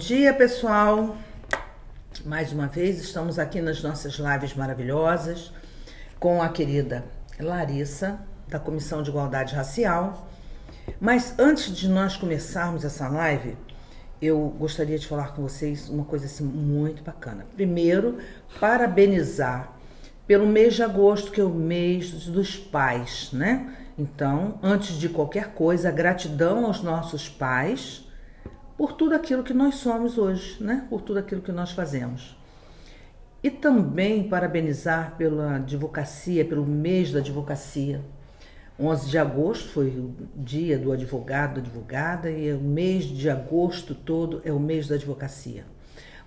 Bom dia, pessoal. Mais uma vez estamos aqui nas nossas lives maravilhosas com a querida Larissa, da Comissão de Igualdade Racial. Mas antes de nós começarmos essa live, eu gostaria de falar com vocês uma coisa assim muito bacana. Primeiro, parabenizar pelo mês de agosto, que é o mês dos pais, né? Então, antes de qualquer coisa, gratidão aos nossos pais por tudo aquilo que nós somos hoje, né? Por tudo aquilo que nós fazemos. E também parabenizar pela advocacia, pelo mês da advocacia. 11 de agosto foi o dia do advogado, advogada, e o mês de agosto todo é o mês da advocacia.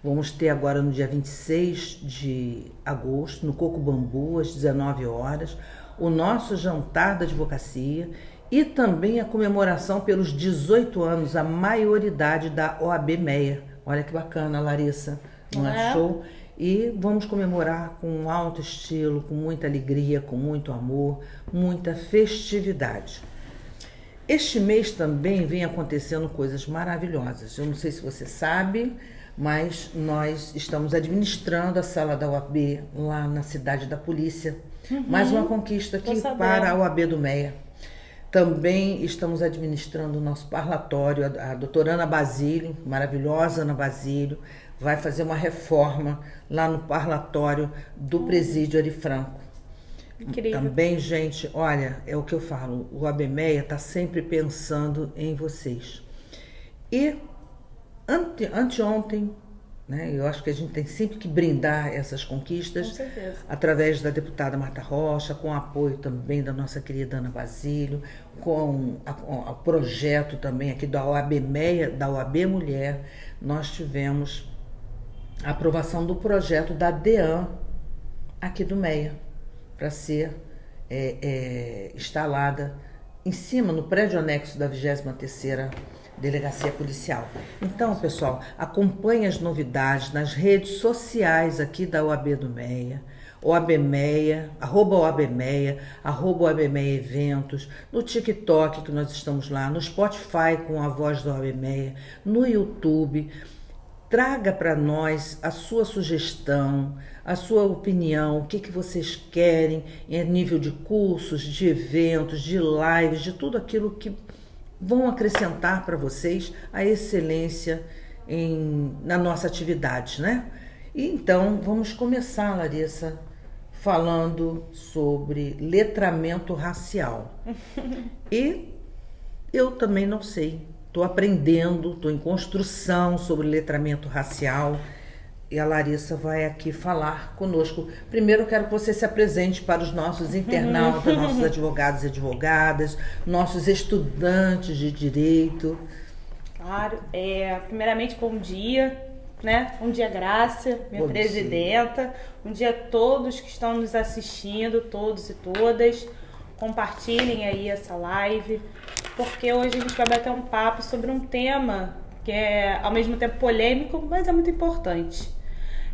Vamos ter agora no dia 26 de agosto, no Coco Bambu, às 19 horas, o nosso jantar da advocacia e também a comemoração pelos 18 anos, a maioridade da OAB Meia. Olha que bacana, Larissa, não é show? E vamos comemorar com alto estilo, com muita alegria, com muito amor, muita festividade. Este mês também vem acontecendo coisas maravilhosas. Eu não sei se você sabe, mas nós estamos administrando a sala da OAB lá na Cidade da Polícia. Mais uma conquista aqui para a OAB do Meia. Também estamos administrando o nosso parlatório. A doutora Ana Basílio, maravilhosa Ana Basílio, vai fazer uma reforma lá no parlatório do Presídio Ari Franco. Incrível. Também, gente, olha, é o que eu falo, o OAB Meia está sempre pensando em vocês. E anteontem, né, eu acho que a gente tem sempre que brindar essas conquistas através da deputada Marta Rocha, com o apoio também da nossa querida Ana Basílio, com o projeto também aqui da OAB Meia, da OAB Mulher. Nós tivemos a aprovação do projeto da DEAN aqui do Meia, para ser instalada em cima, no prédio anexo da 23ª Delegacia Policial. Então, pessoal, acompanhe as novidades nas redes sociais aqui da OAB do Meia, OAB Meia, @OAB Meia, @OAB Meia Eventos, no TikTok, que nós estamos lá, no Spotify com a voz da OAB Meia, no YouTube. Traga para nós a sua sugestão, a sua opinião, o que vocês querem em nível de cursos, de eventos, de lives, de tudo aquilo que vão acrescentar para vocês a excelência na nossa atividade, né? E então, vamos começar, Larissa, falando sobre letramento racial. E eu também não sei. Estou aprendendo, estou em construção sobre letramento racial e a Larissa vai aqui falar conosco. Primeiro eu quero que você se apresente para os nossos internautas, nossos advogados e advogadas, nossos estudantes de direito. Claro, primeiramente bom dia, né? Bom dia, Grácia, minha presidenta. Bom dia a todos que estão nos assistindo, todos e todas. Compartilhem aí essa live, porque hoje a gente vai bater um papo sobre um tema que é ao mesmo tempo polêmico, mas é muito importante.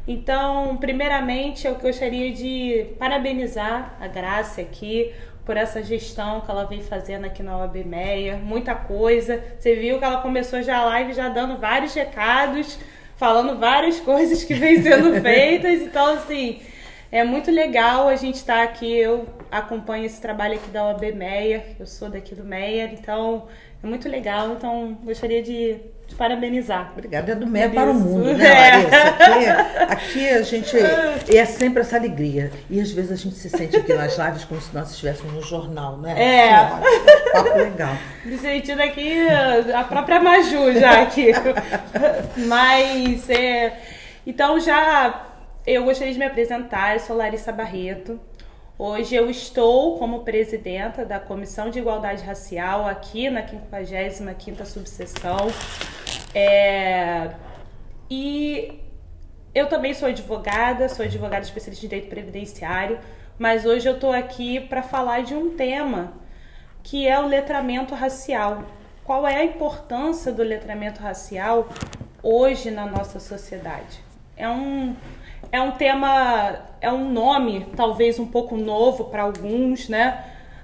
Então, primeiramente, eu gostaria de parabenizar a Grácia aqui por essa gestão que ela vem fazendo aqui na OAB Meia, muita coisa. Você viu que ela começou já a live já dando vários recados, falando várias coisas que vêm sendo feitas, então assim, é muito legal a gente estar aqui. Eu acompanho esse trabalho aqui da OAB Meia, eu sou daqui do Meia, então é muito legal. Então gostaria de parabenizar. Obrigada, é do Meia para o mundo, né, Larissa? Aqui a gente é sempre essa alegria. E às vezes a gente se sente aqui nas lives como se nós estivéssemos no jornal, né? Papo legal. Me sentindo aqui a própria Maju já aqui. Mas, então eu gostaria de me apresentar. Eu sou Larissa Barreto. Hoje eu estou como presidenta da Comissão de Igualdade Racial aqui na 55ª subseção. E eu também sou advogada especialista em direito previdenciário, mas hoje eu estou aqui para falar de um tema que é o letramento racial. Qual é a importância do letramento racial hoje na nossa sociedade? É um tema, é um nome talvez um pouco novo para alguns, né?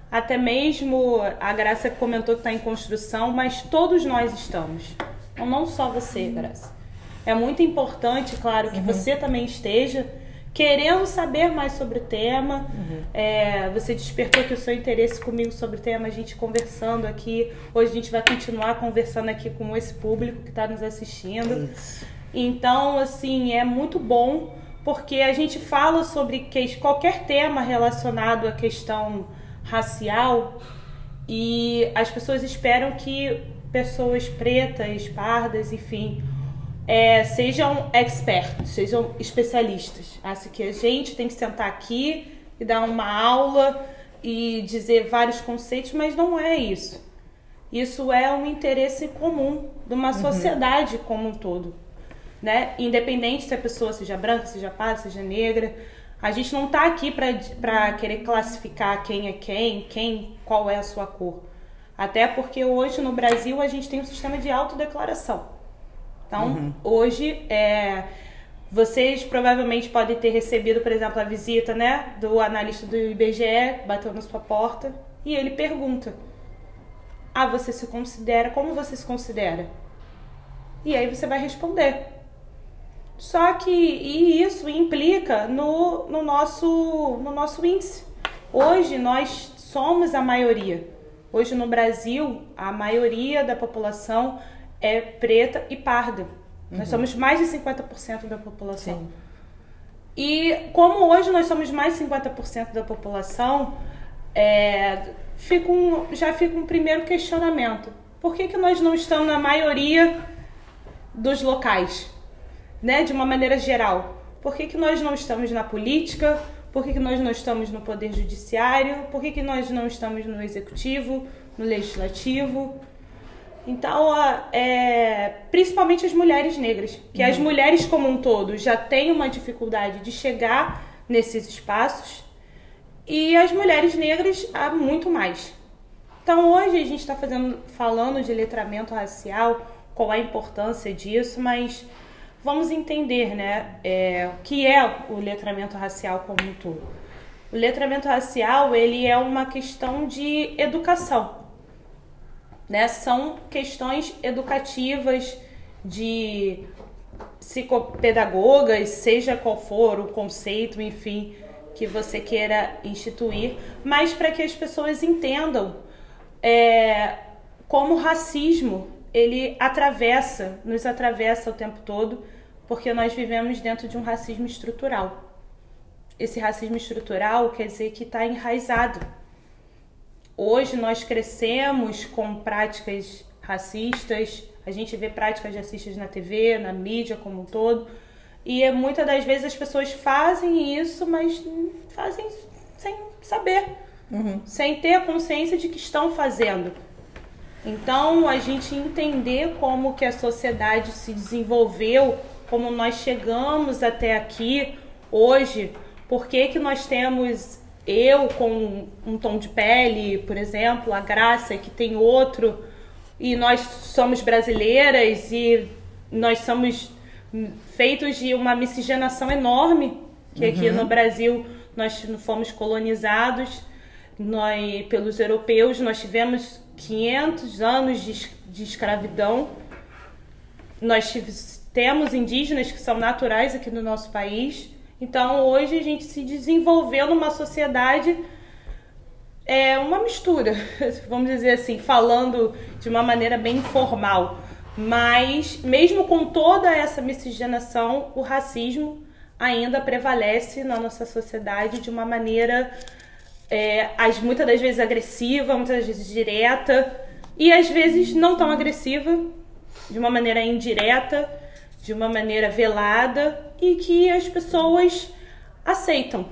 Até mesmo a Graça comentou que está em construção, mas todos nós estamos. Então, não só você, Graça. É muito importante, claro, que você também esteja querendo saber mais sobre o tema. Você despertou aqui o seu interesse comigo sobre o tema, a gente conversando aqui. Hoje a gente vai continuar conversando aqui com esse público que está nos assistindo. Isso. Então, assim, é muito bom, porque a gente fala sobre qualquer tema relacionado à questão racial e as pessoas esperam que pessoas pretas, pardas, enfim, sejam experts, sejam especialistas. Acho que a gente tem que sentar aqui e dar uma aula e dizer vários conceitos, mas não é isso. Isso é um interesse comum de uma sociedade como um todo, né? Independente se a pessoa seja branca, seja parda, seja negra. A gente não está aqui para querer classificar quem é qual é a sua cor. Até porque hoje no Brasil a gente tem um sistema de autodeclaração. Então, hoje, vocês provavelmente podem ter recebido, por exemplo, a visita, né, do analista do IBGE, bateu na sua porta, e ele pergunta: você se considera, como você se considera? E aí você vai responder. Só que isso implica no nosso índice. Hoje nós somos a maioria. Hoje no Brasil, a maioria da população é preta e parda. Nós somos mais de 50% da população. Sim. E como hoje nós somos mais de 50% da população, já fica um primeiro questionamento. Por que nós não estamos na maioria dos locais? Né? De uma maneira geral. Por que nós não estamos na política? Por que nós não estamos no poder judiciário? Por que nós não estamos no executivo, no legislativo? Então, principalmente as mulheres negras, que as mulheres como um todo já têm uma dificuldade de chegar nesses espaços, e as mulheres negras há muito mais. Então, hoje a gente está falando de letramento racial, qual a importância disso, mas vamos entender, né, o que é o letramento racial como um todo. O letramento racial, ele é uma questão de educação, né? São questões educativas de psicopedagogas, seja qual for o conceito, enfim, que você queira instituir, mas para que as pessoas entendam como o racismo ele nos atravessa o tempo todo, porque nós vivemos dentro de um racismo estrutural. Esse racismo estrutural quer dizer que está enraizado. Hoje nós crescemos com práticas racistas, a gente vê práticas racistas na TV, na mídia como um todo, e muitas das vezes as pessoas fazem isso, mas fazem sem saber, sem ter a consciência de que estão fazendo. Então, a gente entender como que a sociedade se desenvolveu, como nós chegamos até aqui hoje, por que nós temos eu com um tom de pele, por exemplo, a Graça que tem outro, e nós somos brasileiras e nós somos feitos de uma miscigenação enorme, que aqui no Brasil nós fomos colonizados pelos europeus, nós tivemos 500 anos de escravidão, nós temos indígenas que são naturais aqui no nosso país. Então hoje a gente se desenvolveu numa sociedade, uma mistura, vamos dizer assim, falando de uma maneira bem informal, mas mesmo com toda essa miscigenação, o racismo ainda prevalece na nossa sociedade de uma maneira muitas das vezes agressiva, muitas das vezes direta, e às vezes não tão agressiva, de uma maneira indireta, de uma maneira velada, e que as pessoas aceitam.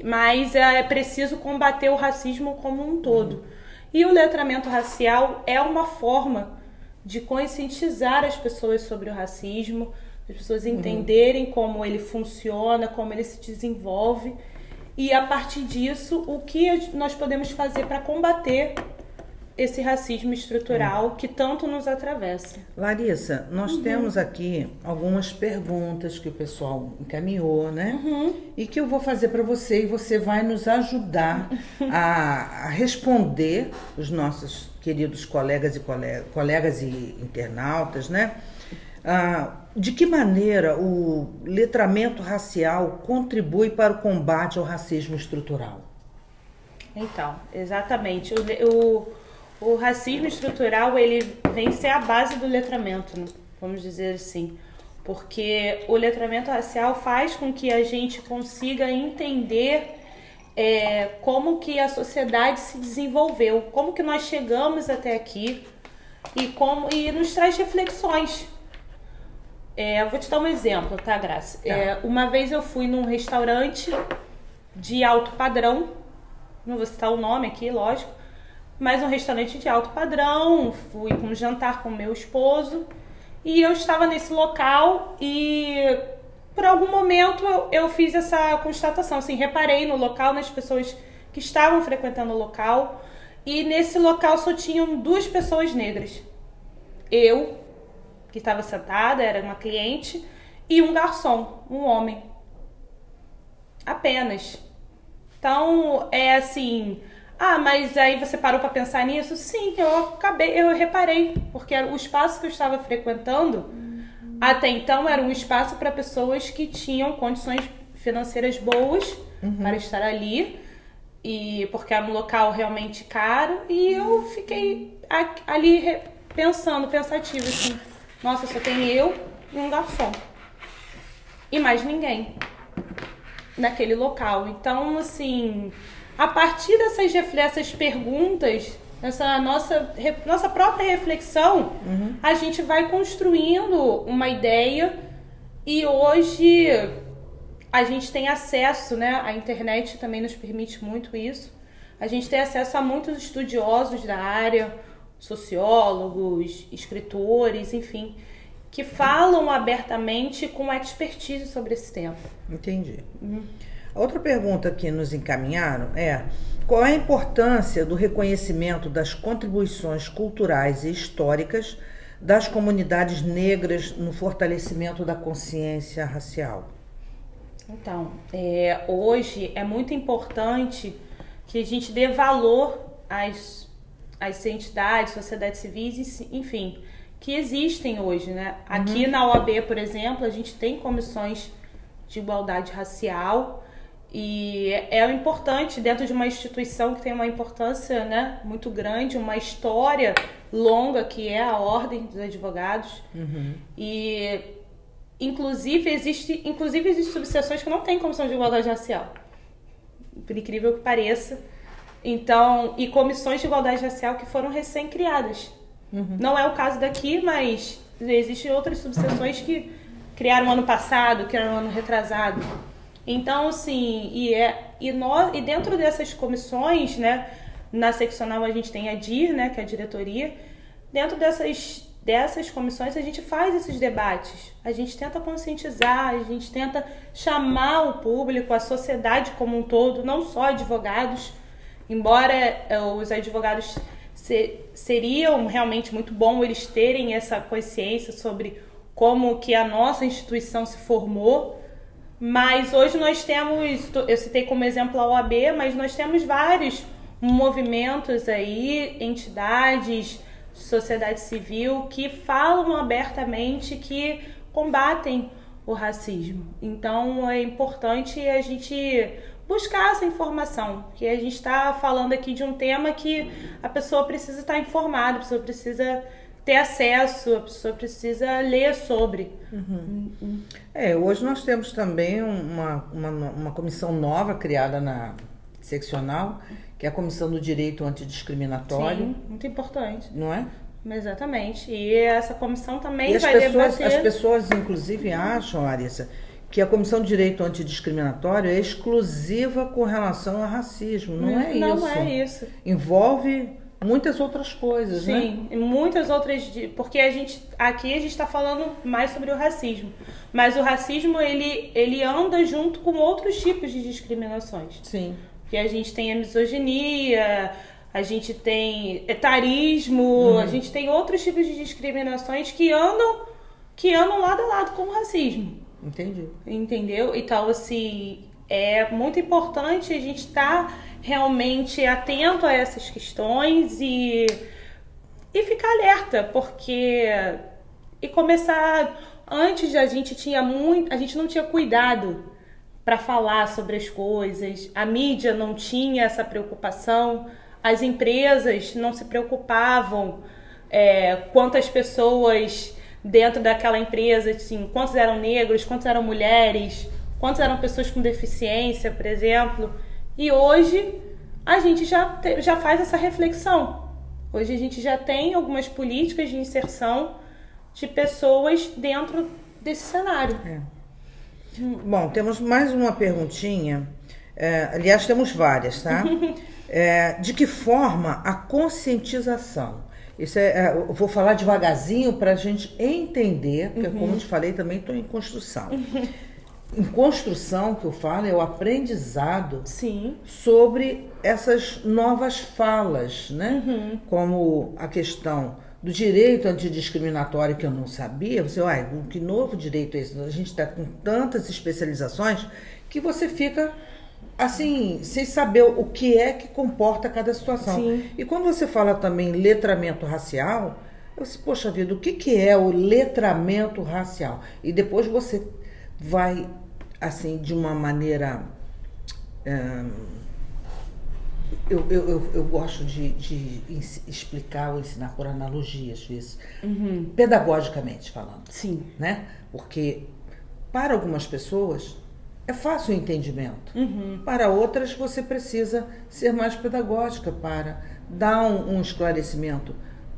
Mas é preciso combater o racismo como um todo. E o letramento racial é uma forma de conscientizar as pessoas sobre o racismo, as pessoas entenderem como ele funciona, como ele se desenvolve, e a partir disso, o que nós podemos fazer para combater esse racismo estrutural que tanto nos atravessa. Larissa, nós temos aqui algumas perguntas que o pessoal encaminhou, né? E que eu vou fazer para você, e você vai nos ajudar a responder os nossos queridos colegas e internautas, né? De que maneira o letramento racial contribui para o combate ao racismo estrutural? Então, exatamente. O racismo estrutural, ele vem ser a base do letramento, né? Vamos dizer assim. Porque o letramento racial faz com que a gente consiga entender como que a sociedade se desenvolveu, como que nós chegamos até aqui e nos traz reflexões. Eu vou te dar um exemplo, tá, Graça? Uma vez eu fui num restaurante de alto padrão, não vou citar o nome aqui, lógico, mas um restaurante de alto padrão, fui com um jantar com meu esposo e eu estava nesse local e por algum momento eu fiz essa constatação, assim, reparei no local, nas pessoas que estavam frequentando o local e nesse local só tinham 2 pessoas negras. Eu, que estava sentada, era uma cliente, e um garçom, um homem. Apenas. Então, é assim... mas aí você parou para pensar nisso? Sim, eu reparei, porque o espaço que eu estava frequentando, até então, era um espaço para pessoas que tinham condições financeiras boas para estar ali, e porque era um local realmente caro, e eu fiquei ali pensativa, assim, nossa, só tem eu e um garçom. E mais ninguém naquele local. Então, assim, a partir dessas perguntas, essa nossa própria reflexão, a gente vai construindo uma ideia e hoje a gente tem acesso, né? A internet também nos permite muito isso. A gente tem acesso a muitos estudiosos da área, sociólogos, escritores, enfim, que falam abertamente com expertise sobre esse tema. Entendi. A outra pergunta que nos encaminharam qual é a importância do reconhecimento das contribuições culturais e históricas das comunidades negras no fortalecimento da consciência racial? Então, hoje é muito importante que a gente dê valor às entidades, sociedades civis, enfim, que existem hoje, né? Aqui na OAB, por exemplo, a gente tem comissões de igualdade racial e é importante dentro de uma instituição que tem uma importância, né, muito grande, uma história longa que é a Ordem dos Advogados. E inclusive existem subseções que não têm comissão de igualdade racial, por incrível que pareça. Então, e comissões de igualdade racial que foram recém-criadas. Não é o caso daqui, mas existem outras subseções que criaram ano passado, criaram ano retrasado. Então, assim, e dentro dessas comissões, né, na seccional a gente tem a DIR, né, que é a diretoria. Dentro dessas comissões a gente faz esses debates, a gente tenta conscientizar, a gente tenta chamar o público, a sociedade como um todo, não só advogados, embora os advogados seriam realmente muito bom eles terem essa consciência sobre como que a nossa instituição se formou, mas hoje nós temos, eu citei como exemplo a OAB, mas nós temos vários movimentos aí, entidades, sociedade civil que falam abertamente, que combatem o racismo. Então é importante a gente buscar essa informação, porque a gente está falando aqui de um tema que a pessoa precisa estar informada, a pessoa precisa ter acesso, a pessoa precisa ler sobre. Hoje nós temos também uma comissão nova criada na seccional, que é a Comissão do Direito Antidiscriminatório. Sim, muito importante. Não é? Exatamente. E essa comissão também vai debater... As pessoas, inclusive, acham, Larissa, que a Comissão de Direito Antidiscriminatório é exclusiva com relação ao racismo. Não é isso. Não é isso. Envolve muitas outras coisas, né? Sim, muitas outras, porque aqui a gente está falando mais sobre o racismo, mas o racismo ele anda junto com outros tipos de discriminações. Sim. Porque a gente tem a misoginia, a gente tem etarismo, a gente tem outros tipos de discriminações que andam lado a lado com o racismo. Entendi. Entendeu? Então, assim, é muito importante a gente estar realmente atento a essas questões e ficar alerta, porque e começar. Antes a gente não tinha cuidado para falar sobre as coisas, a mídia não tinha essa preocupação, as empresas não se preocupavam quantas pessoas dentro daquela empresa, assim, quantos eram negros, quantos eram mulheres, quantos eram pessoas com deficiência, por exemplo. E hoje a gente já faz essa reflexão. Hoje a gente já tem algumas políticas de inserção de pessoas dentro desse cenário. Bom, temos mais uma perguntinha. Aliás, temos várias, tá? De que forma a conscientização? Isso eu vou falar devagarzinho para a gente entender, porque como eu te falei, também estou em construção. Em construção, que eu falo, é o aprendizado sobre essas novas falas, né? Como a questão do direito antidiscriminatório, que eu não sabia. Você, que novo direito é esse? A gente está com tantas especializações que você fica assim, sem saber o que é que comporta cada situação. Sim. E quando você fala também letramento racial, eu disse, poxa vida, o que é o letramento racial? E depois você vai, assim, de uma maneira... Eu gosto de explicar ou ensinar por analogia, às vezes, pedagogicamente falando. Sim. Né? Porque para algumas pessoas é fácil o entendimento. Para outras você precisa ser mais pedagógica para dar um esclarecimento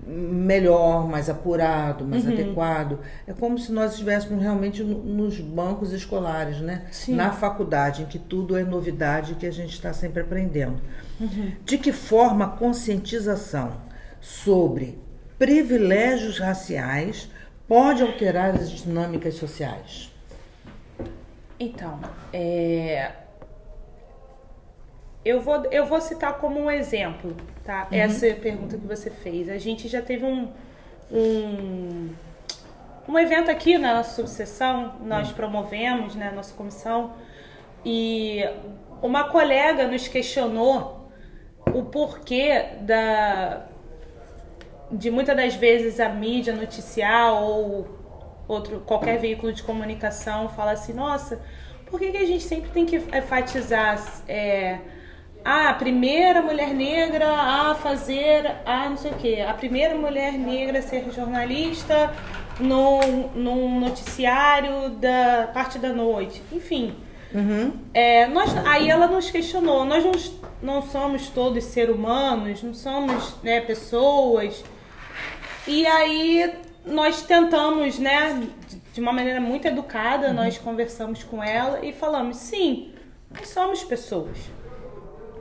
melhor, mais apurado, mais adequado. É como se nós estivéssemos realmente nos bancos escolares, né? Sim. Na faculdade, em que tudo é novidade, que a gente está sempre aprendendo. De que forma a conscientização sobre privilégios raciais pode alterar as dinâmicas sociais? Então, eu vou citar como um exemplo, tá? Essa pergunta que você fez. A gente já teve um evento aqui na nossa subseção, nós promovemos, né, nossa comissão, e uma colega nos questionou o porquê de muitas das vezes a mídia noticiar ou qualquer veículo de comunicação fala assim, nossa, por que a gente sempre tem que enfatizar a primeira mulher negra a fazer não sei o quê, a primeira mulher negra a ser jornalista num noticiário da parte da noite, enfim. Aí ela nos questionou, nós não somos todos seres humanos, não somos, né, pessoas. E aí nós tentamos, né, de uma maneira muito educada, nós conversamos com ela e falamos, sim, nós somos pessoas.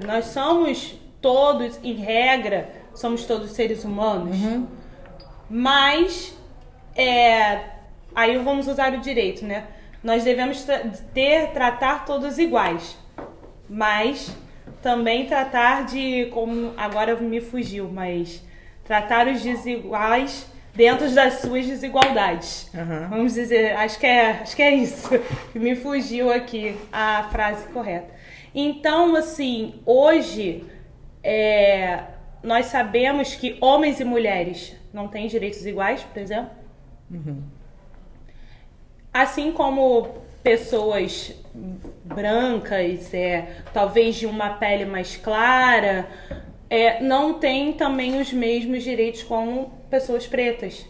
Nós somos todos, em regra, somos todos seres humanos. Mas, aí vamos usar o direito, né? Nós devemos tratar todos iguais. Mas também tratar como agora me fugiu, mas tratar os desiguais dentro das suas desigualdades. Vamos dizer, acho que é isso que me fugiu aqui a frase correta. Então, assim, hoje nós sabemos que homens e mulheres não têm direitos iguais, por exemplo. Assim como pessoas brancas, talvez de uma pele mais clara, não têm também os mesmos direitos como pessoas pretas.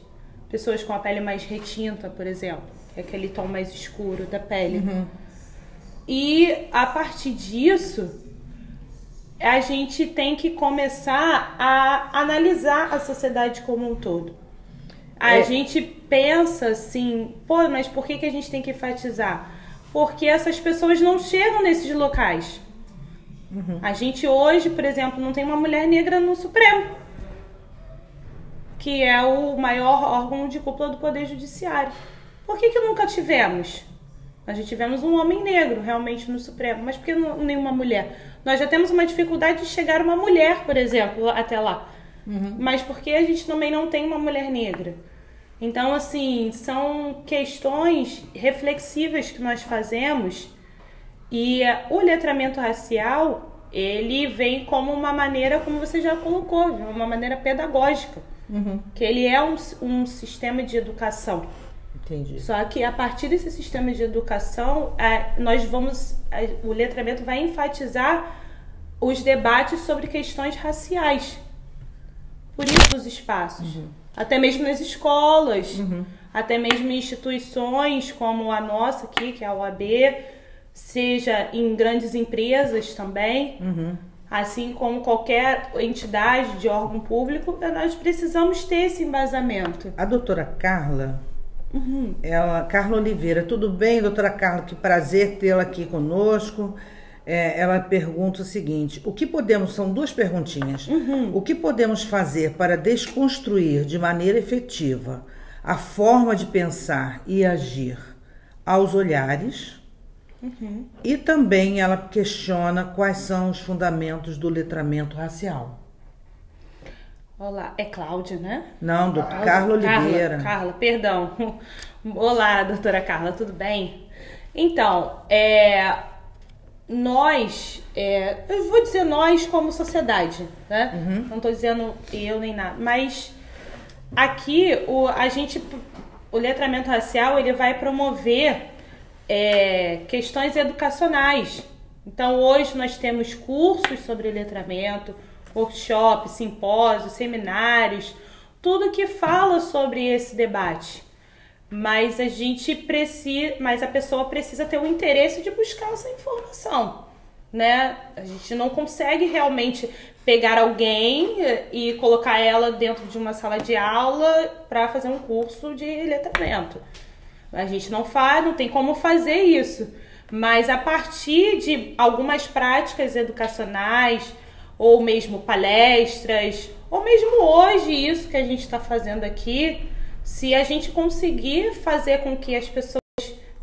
Pessoas com a pele mais retinta, por exemplo, que é aquele tom mais escuro da pele. E a partir disso, a gente tem que começar a analisar a sociedade como um todo. A gente pensa assim, mas por que a gente tem que enfatizar? Porque essas pessoas não chegam nesses locais. A gente hoje, por exemplo, não tem uma mulher negra no Supremo, que é o maior órgão de cúpula do Poder Judiciário. Por que nunca tivemos? Nós já tivemos um homem negro realmente no Supremo, mas por que nenhuma mulher? Nós já temos uma dificuldade de chegar uma mulher, por exemplo, até lá. Mas por que a gente também não tem uma mulher negra? Então, assim, são questões reflexivas que nós fazemos, e o letramento racial, ele vem como uma maneira, como você já colocou, uma maneira pedagógica. que ele é um sistema de educação. Entendi. Só que a partir desse sistema de educação, o letramento vai enfatizar os debates sobre questões raciais. Por isso os espaços. Até mesmo nas escolas, até mesmo em instituições como a nossa aqui, que é a OAB, seja em grandes empresas também, assim como qualquer entidade de órgão público, nós precisamos ter esse embasamento. A doutora Carla, Carla Oliveira, tudo bem, doutora Carla? Que prazer tê-la aqui conosco. Ela pergunta o seguinte: são duas perguntinhas. O que podemos fazer para desconstruir de maneira efetiva a forma de pensar e agir aos olhares? E também ela questiona quais são os fundamentos do letramento racial. Olá, é Cláudia, né? Não, doutora Carla Oliveira. Carla, perdão. Olá, doutora Carla, tudo bem? Então, nós, eu vou dizer nós como sociedade, né? Não estou dizendo eu nem nada, mas aqui o letramento racial, ele vai promover questões educacionais. Então hoje nós temos cursos sobre letramento, workshops, simpósios, seminários, tudo que fala sobre esse debate. Mas a pessoa precisa ter o interesse de buscar essa informação, né? A gente não consegue realmente pegar alguém e colocar ela dentro de uma sala de aula para fazer um curso de letramento. A gente não tem como fazer isso. Mas a partir de algumas práticas educacionais, ou mesmo palestras, ou mesmo hoje isso que a gente está fazendo aqui, se a gente conseguir fazer com que as pessoas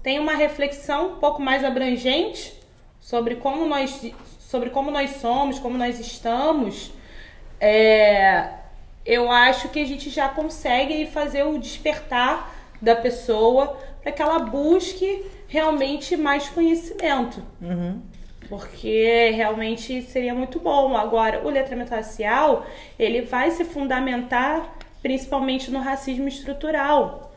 tenham uma reflexão um pouco mais abrangente sobre como nós somos, como nós estamos, eu acho que a gente já consegue fazer o despertar da pessoa para que ela busque realmente mais conhecimento. Porque realmente seria muito bom. Agora, o letramento racial, ele vai se fundamentar principalmente no racismo estrutural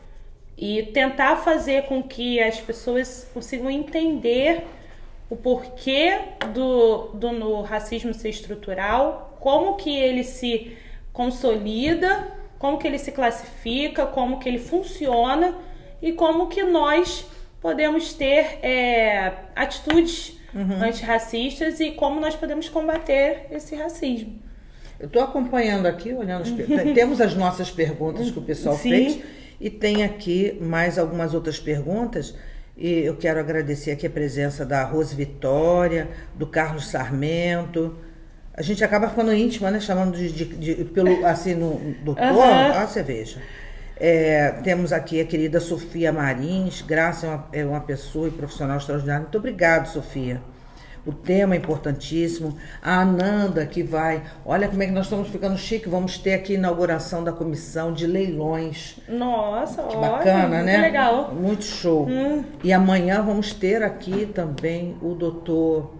e tentar fazer com que as pessoas consigam entender o porquê do racismo ser estrutural, como que ele se consolida, como que ele se classifica, como que ele funciona e como que nós podemos ter atitudes antirracistas e como nós podemos combater esse racismo. Eu estou acompanhando aqui, olhando temos as nossas perguntas que o pessoal fez e tem aqui mais algumas outras perguntas. E eu quero agradecer aqui a presença da Rose Vitória, do Carlos Sarmento. A gente acaba ficando íntima, né? Chamando pelo assim, no doutor. Ah, você veja. Temos aqui a querida Sofia Marins. Graça é uma pessoa e profissional extraordinária. Muito obrigado, Sofia. O tema é importantíssimo. A Ananda que vai... Olha como é que nós estamos ficando chique. Vamos ter aqui a inauguração da comissão de leilões. Nossa, que bacana, né? Muito legal. Muito show. E amanhã vamos ter aqui também o doutor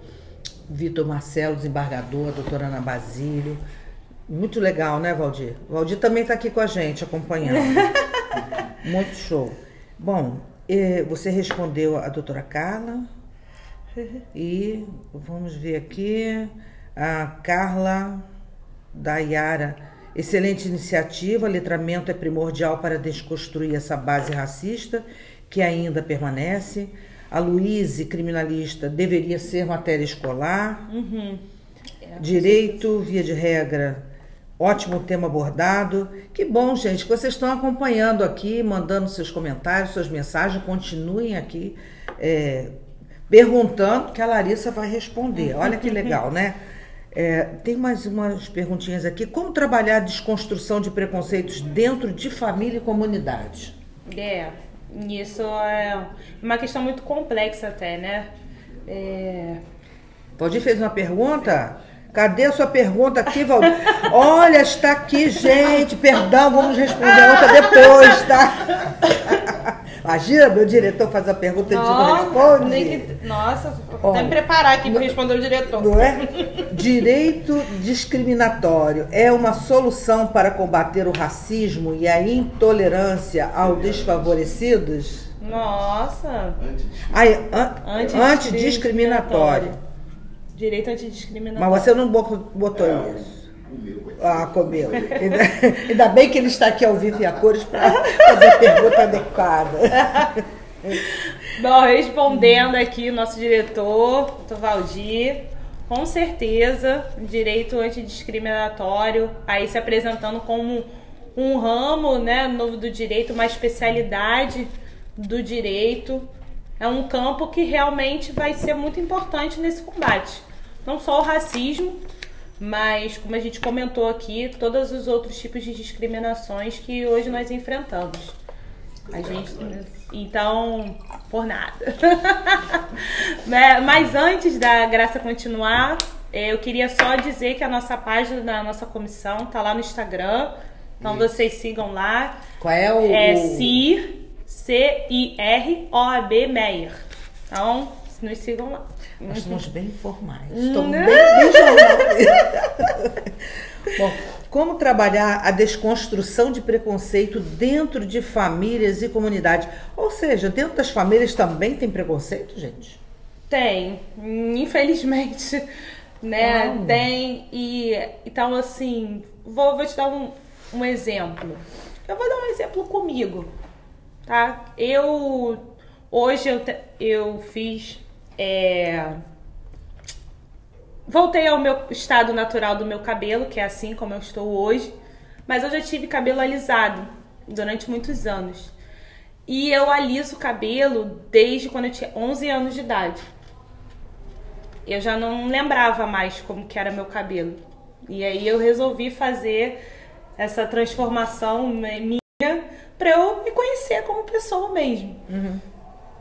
Vitor Marcelo, desembargador, a doutora Ana Basílio. Muito legal, né, Valdir? O Valdir também está aqui com a gente, acompanhando. Muito show. Bom, você respondeu a doutora Carla. E vamos ver aqui a Carla Dayara. Excelente iniciativa, letramento é primordial para desconstruir essa base racista que ainda permanece. A Luíse, criminalista, deveria ser matéria escolar. Direito, via de regra, ótimo tema abordado. Que bom, gente, que vocês estão acompanhando aqui, mandando seus comentários, suas mensagens. Continuem aqui perguntando, que a Larissa vai responder. Olha que legal, né? Tem mais umas perguntinhas aqui. Como trabalhar a desconstrução de preconceitos dentro de família e comunidade? Isso é uma questão muito complexa até, né? Valdir fez uma pergunta? Cadê a sua pergunta aqui, Valdir? Olha, está aqui, gente. Perdão, vamos responder a outra depois, tá? Imagina, meu diretor faz a pergunta e a gente não responde. Nossa, Olha, me preparar aqui para responder o diretor. Não é? Direito discriminatório é uma solução para combater o racismo e a intolerância aos desfavorecidos? Nossa! Antidiscriminatório. Direito antidiscriminatório. Mas você não botou isso. Comeu. Ainda bem que ele está aqui ao vivo e a cores para fazer a pergunta adequada. Bom, respondendo aqui o nosso diretor, Valdir, com certeza, direito antidiscriminatório, aí se apresentando como um ramo, né, novo do direito, uma especialidade do direito, é um campo que realmente vai ser muito importante nesse combate. Não só o racismo, mas, como a gente comentou aqui, todos os outros tipos de discriminações que hoje nós enfrentamos. Então, por nada. Mas antes da Graça continuar, eu queria só dizer que a nossa página da nossa comissão tá lá no Instagram. Então vocês sigam lá. Qual é o... CIROAB Meyer. Então, nos sigam lá. Nós estamos bem formais. Estamos bem jornalistas. Bom, como trabalhar a desconstrução de preconceito dentro de famílias e comunidades? Ou seja, dentro das famílias também tem preconceito, gente? Tem, infelizmente, né? Tem. Então, assim, vou te dar um exemplo. Eu vou dar um exemplo comigo, tá? Hoje eu fiz... Voltei ao meu estado natural do meu cabelo, que é assim como eu estou hoje, mas eu já tive cabelo alisado durante muitos anos. E eu aliso o cabelo desde quando eu tinha 11 anos de idade. Eu já não lembrava mais como que era meu cabelo. E aí eu resolvi fazer essa transformação minha para eu me conhecer como pessoa mesmo. Uhum.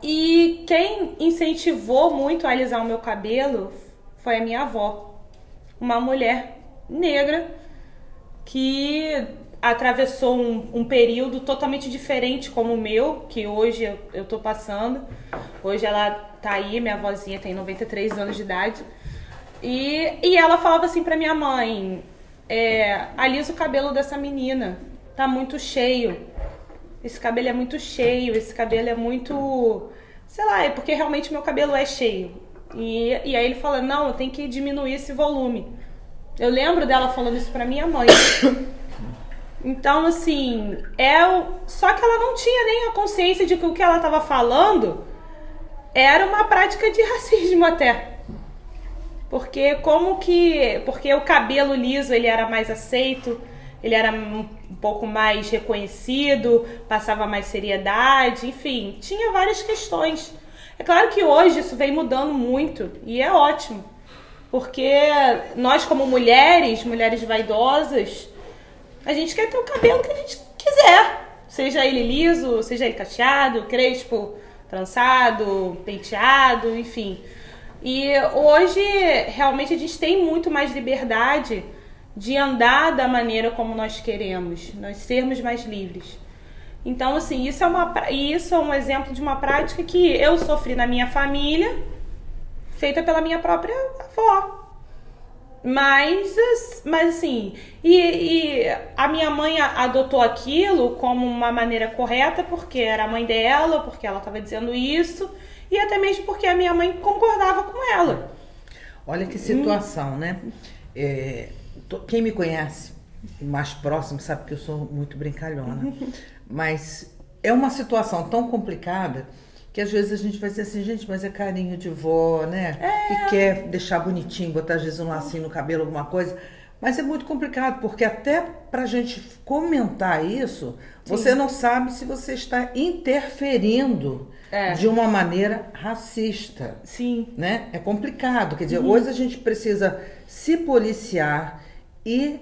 E quem incentivou muito a alisar o meu cabelo foi a minha avó, uma mulher negra que atravessou um período totalmente diferente como o meu, que hoje eu tô passando. Hoje ela tá aí, minha avózinha tem 93 anos de idade, e ela falava assim pra minha mãe, alisa o cabelo dessa menina, tá muito cheio, esse cabelo é muito cheio, esse cabelo é muito... Sei lá, é porque realmente meu cabelo é cheio. E aí ele fala, não, eu tenho que diminuir esse volume. Eu lembro dela falando isso pra minha mãe. Então, assim, só que ela não tinha nem a consciência de que o que ela estava falando era uma prática de racismo até. Porque porque o cabelo liso, ele era mais aceito, ele era um pouco mais reconhecido, passava mais seriedade, enfim, tinha várias questões. É claro que hoje isso vem mudando muito e é ótimo, porque nós como mulheres vaidosas, a gente quer ter o cabelo que a gente quiser, seja ele liso, seja ele cacheado, crespo, trançado, penteado, enfim. E hoje realmente a gente tem muito mais liberdade de andar da maneira como nós queremos, nós sermos mais livres. Então, assim, isso é um exemplo de uma prática que eu sofri na minha família, feita pela minha própria avó. Mas assim, e a minha mãe adotou aquilo como uma maneira correta, porque era a mãe dela, porque ela estava dizendo isso, e até mesmo porque a minha mãe concordava com ela. Olha que situação, né? Quem me conhece mais próximo sabe que eu sou muito brincalhona. Mas é uma situação tão complicada que às vezes a gente vai dizer assim, gente, mas é carinho de vó, né? Que quer deixar bonitinho, botar às vezes um lacinho no cabelo, alguma coisa. Mas é muito complicado, porque até pra gente comentar isso, sim, você não sabe se você está interferindo de uma maneira racista. Sim. Né? É complicado. Quer dizer, hoje a gente precisa se policiar e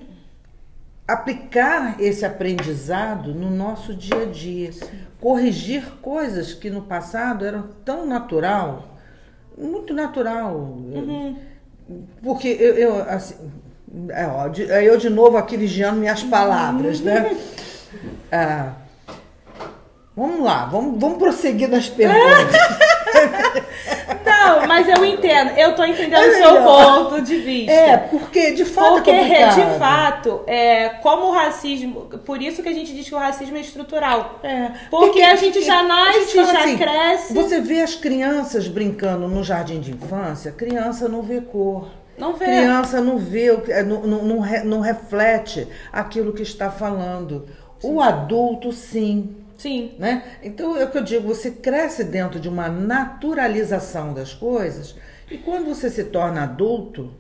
aplicar esse aprendizado no nosso dia a dia. Sim. Corrigir coisas que no passado eram tão natural, muito natural. Porque eu de novo aqui vigiando minhas palavras, né? Vamos lá, vamos prosseguir nas perguntas. Não, mas eu entendo. Eu tô entendendo o seu ponto de vista. Porque de fato Porque, é complicado. de fato, como o racismo... Por isso que a gente diz que o racismo é estrutural. Porque a gente já nasce, já assim, cresce. Você vê as crianças brincando no jardim de infância, criança não vê cor. Não vê. Criança não vê, não reflete aquilo que está falando. Sim. O adulto, sim. Sim. Né? Então, é o que eu digo, você cresce dentro de uma naturalização das coisas e quando você se torna adulto,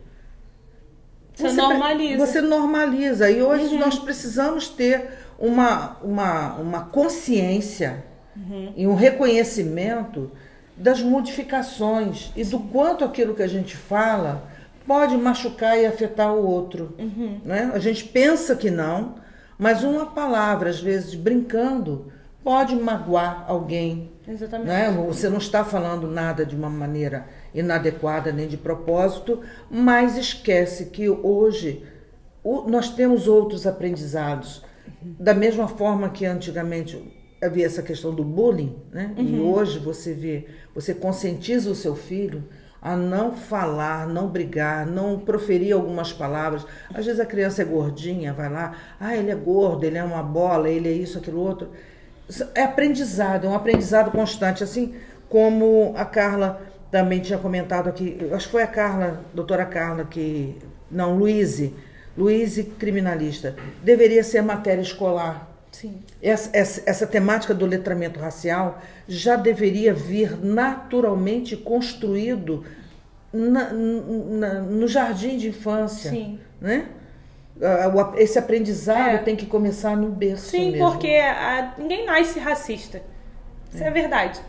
você normaliza. Você normaliza. E hoje nós precisamos ter uma consciência e um reconhecimento das modificações e do quanto aquilo que a gente fala pode machucar e afetar o outro. Né? A gente pensa que não, mas uma palavra, às vezes, brincando, pode magoar alguém. Exatamente. Né? Você não está falando nada de uma maneira inadequada nem de propósito, mas esquece que hoje nós temos outros aprendizados. Da mesma forma que antigamente havia essa questão do bullying, né? E hoje você conscientiza o seu filho a não falar, não brigar, não proferir algumas palavras. Às vezes a criança é gordinha, vai lá, ele é gordo, ele é uma bola, ele é isso, aquilo, outro. É aprendizado, é um aprendizado constante, assim como a Carla também tinha comentado aqui, acho que foi a Carla, doutora Carla, Luíse criminalista, deveria ser matéria escolar. Sim. Essa temática do letramento racial já deveria vir naturalmente construído no jardim de infância. Sim. Né? Esse aprendizado tem que começar no berço. Sim, mesmo. Porque ninguém nasce racista. Isso é verdade.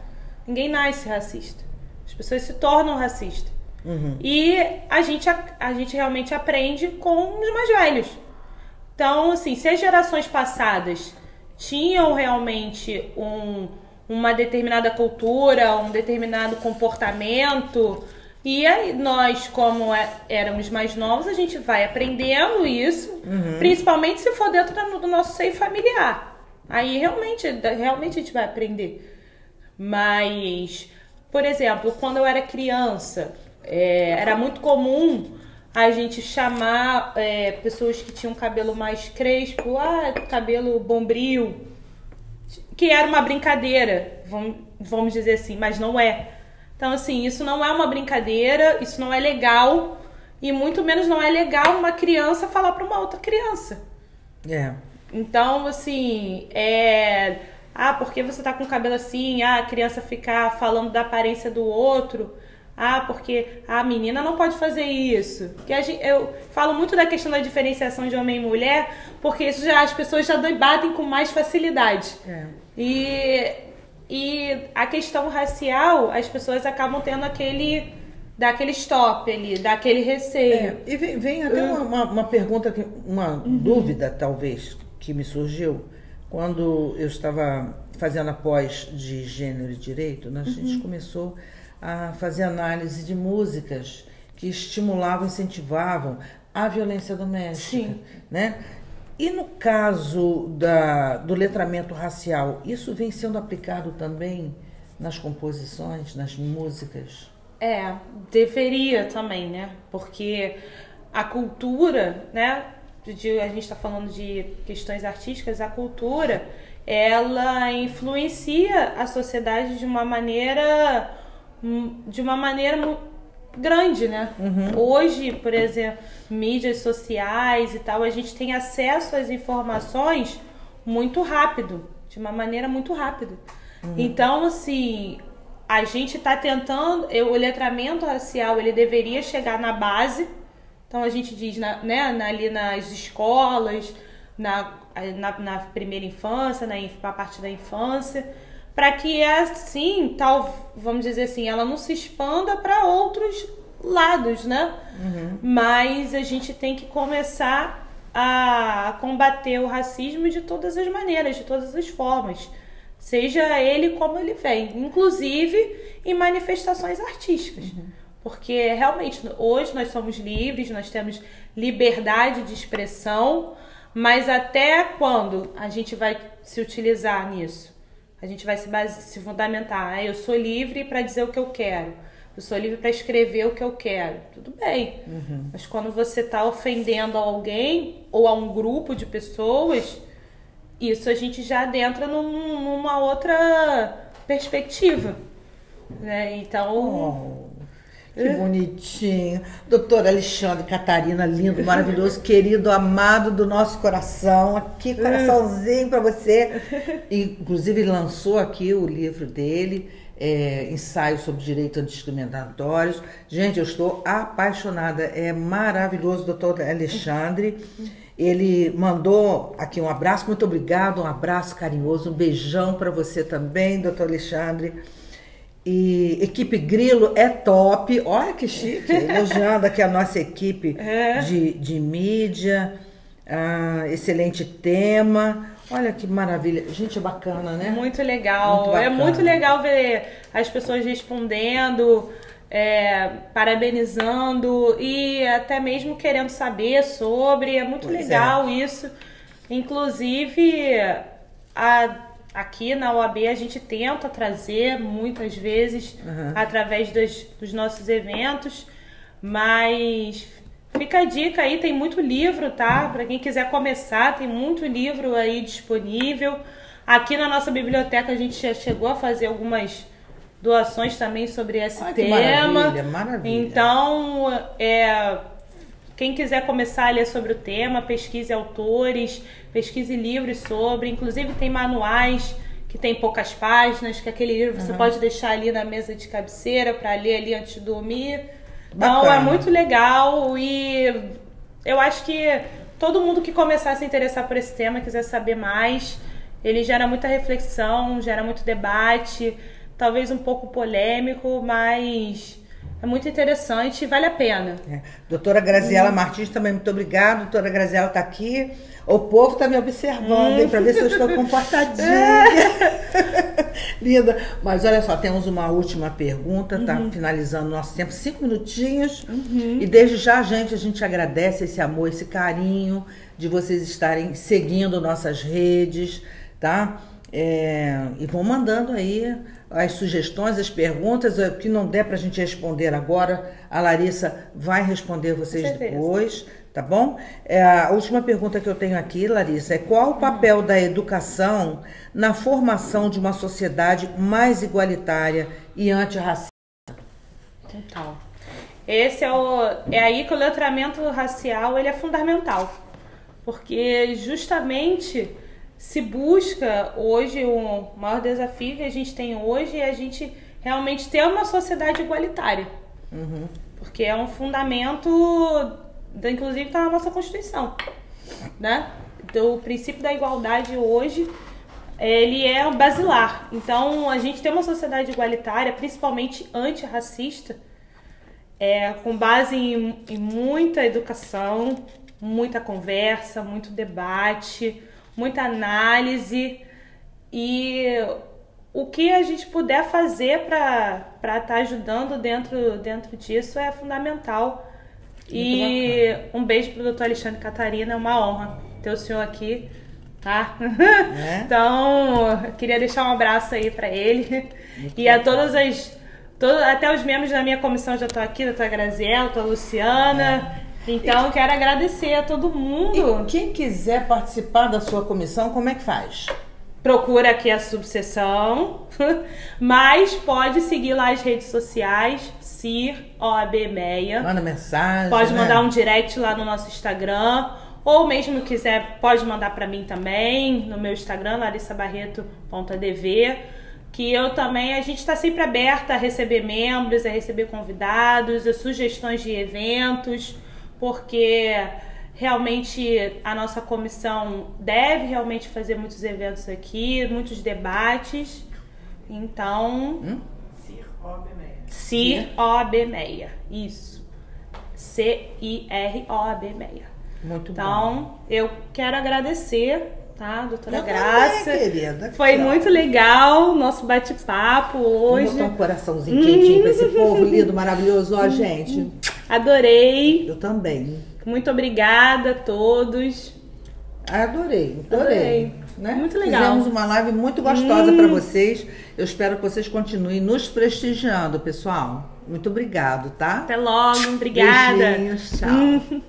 Ninguém nasce racista. As pessoas se tornam racistas. E a gente realmente aprende com os mais velhos. Então, assim, se as gerações passadas tinham realmente uma determinada cultura, um determinado comportamento, e aí nós, como éramos mais novos, a gente vai aprendendo isso, principalmente se for dentro do nosso seio familiar. Aí realmente a gente vai aprender. Mas, por exemplo, quando eu era criança, era muito comum a gente chamar pessoas que tinham cabelo mais crespo, cabelo bombril, que era uma brincadeira, vamos dizer assim, mas não é. Então, assim, isso não é uma brincadeira, isso não é legal, e muito menos não é legal uma criança falar para uma outra criança. Então, assim, porque você tá com o cabelo assim, a criança ficar falando da aparência do outro... porque a menina não pode fazer isso. Eu falo muito da questão da diferenciação de homem e mulher, porque isso as pessoas já debatem com mais facilidade. E a questão racial, as pessoas acabam tendo daquele stop ali, daquele receio. E vem até uma pergunta, uma dúvida talvez, que me surgiu quando eu estava fazendo a pós de Gênero e Direito. A gente começou a fazer análise de músicas que estimulavam, incentivavam a violência doméstica. Sim. Né? E no caso do letramento racial, isso vem sendo aplicado também nas composições, nas músicas? Deveria também, né? Porque a cultura, né? A gente está falando de questões artísticas, a cultura, ela influencia a sociedade de uma maneira grande, né? Hoje, por exemplo, mídias sociais e tal, a gente tem acesso às informações muito rápido, de uma maneira muito rápida. Então, assim, a gente está tentando, o letramento racial, ele deveria chegar na base. Então, a gente diz, ali nas escolas, na primeira infância, na parte da infância, para que assim, vamos dizer assim, ela não se expanda para outros lados, né? Mas a gente tem que começar a combater o racismo de todas as maneiras, de todas as formas, seja ele como ele vem, inclusive em manifestações artísticas. Porque realmente hoje nós somos livres, nós temos liberdade de expressão, mas até quando a gente vai se utilizar nisso? A gente vai se fundamentar. Eu sou livre para dizer o que eu quero. Eu sou livre para escrever o que eu quero. Tudo bem. Mas quando você está ofendendo alguém ou a um grupo de pessoas, isso a gente já adentra numa outra perspectiva, né? Então... Que bonitinho. Doutor Alexandre Catarina, lindo, maravilhoso, querido, amado do nosso coração. Aqui, coraçãozinho para você. Inclusive, ele lançou aqui o livro dele, Ensaio sobre Direito Antidiscriminatórios. Gente, eu estou apaixonada. É maravilhoso, doutor Alexandre. Ele mandou aqui um abraço, muito obrigado, um abraço carinhoso, um beijão para você também, doutor Alexandre. E equipe Grilo é top, olha que chique, elogiando aqui a nossa equipe de mídia, excelente tema, olha que maravilha, gente bacana, né? Muito legal, muito bacana. É muito legal ver as pessoas respondendo, parabenizando e até mesmo querendo saber sobre, é muito legal isso, inclusive aqui na OAB a gente tenta trazer muitas vezes através dos nossos eventos, mas fica a dica aí, tem muito livro, tá? Para quem quiser começar, tem muito livro aí disponível. Aqui na nossa biblioteca a gente já chegou a fazer algumas doações também sobre esse tema. Maravilha, maravilha. Então, quem quiser começar a ler sobre o tema, pesquise autores, pesquise livros sobre, inclusive tem manuais que tem poucas páginas, que aquele livro você pode deixar ali na mesa de cabeceira para ler ali antes de dormir. Então Bacana. é muito legal e eu acho que todo mundo que começar a se interessar por esse tema, quiser saber mais, ele gera muita reflexão, gera muito debate, talvez um pouco polêmico, mas... é muito interessante e vale a pena. Doutora Graziela Martins também, muito obrigada. Doutora Graziela está aqui. O povo está me observando, hein, para ver se eu estou comportadinha. Linda. Mas olha só, temos uma última pergunta, tá finalizando nosso tempo, 5 minutinhos. E desde já, gente, a gente agradece esse amor, esse carinho de vocês estarem seguindo nossas redes, tá? E vão mandando aí as sugestões, as perguntas, o que não der para a gente responder agora, a Larissa vai responder vocês depois, tá bom? A última pergunta que eu tenho aqui, Larissa, é qual o papel da educação na formação de uma sociedade mais igualitária e antirracista? Total. Esse é aí que o letramento racial ele é fundamental, porque justamente... se busca hoje, o maior desafio que a gente tem hoje é a gente realmente ter uma sociedade igualitária. Porque é um fundamento, inclusive está na nossa Constituição, né? Então, o princípio da igualdade hoje, ele é basilar. Então, a gente tem uma sociedade igualitária, principalmente antirracista, com base em muita educação, muita conversa, muito debate, muita análise e o que a gente puder fazer para estar ajudando dentro disso é fundamental. E um beijo pro doutor Alexandre Catarina, é uma honra ter o senhor aqui, tá? Então, eu queria deixar um abraço aí para ele e a até os membros da minha comissão já estão aqui, a doutora Graziela, a doutora Luciana. Então, quero agradecer a todo mundo. E quem quiser participar da sua comissão, como é que faz? Procura aqui a subseção, mas pode seguir lá as redes sociais, CIR OAB Meia. Manda mensagem, pode mandar um direct lá no nosso Instagram, ou mesmo quiser, pode mandar para mim também, no meu Instagram, larissabarreto.adv, que eu também, a gente está sempre aberta a receber membros, a receber convidados, a sugestões de eventos, porque realmente a nossa comissão deve realmente fazer muitos eventos aqui, muitos debates. Então... CIR OAB Meia. CIR OAB Meia. Isso. CIR OAB Meia. Muito bom. Então, eu quero agradecer, tá, doutora Graça? Também, querida. Foi muito legal o nosso bate-papo hoje. Vou botar um coraçãozinho quentinho pra esse povo lindo, maravilhoso, ó, gente. Adorei. Eu também. Muito obrigada a todos. Adorei. Né? Muito legal. Fizemos uma live muito gostosa para vocês. Eu espero que vocês continuem nos prestigiando, pessoal. Muito obrigado, tá? Até logo, obrigada. Beijinhos, tchau.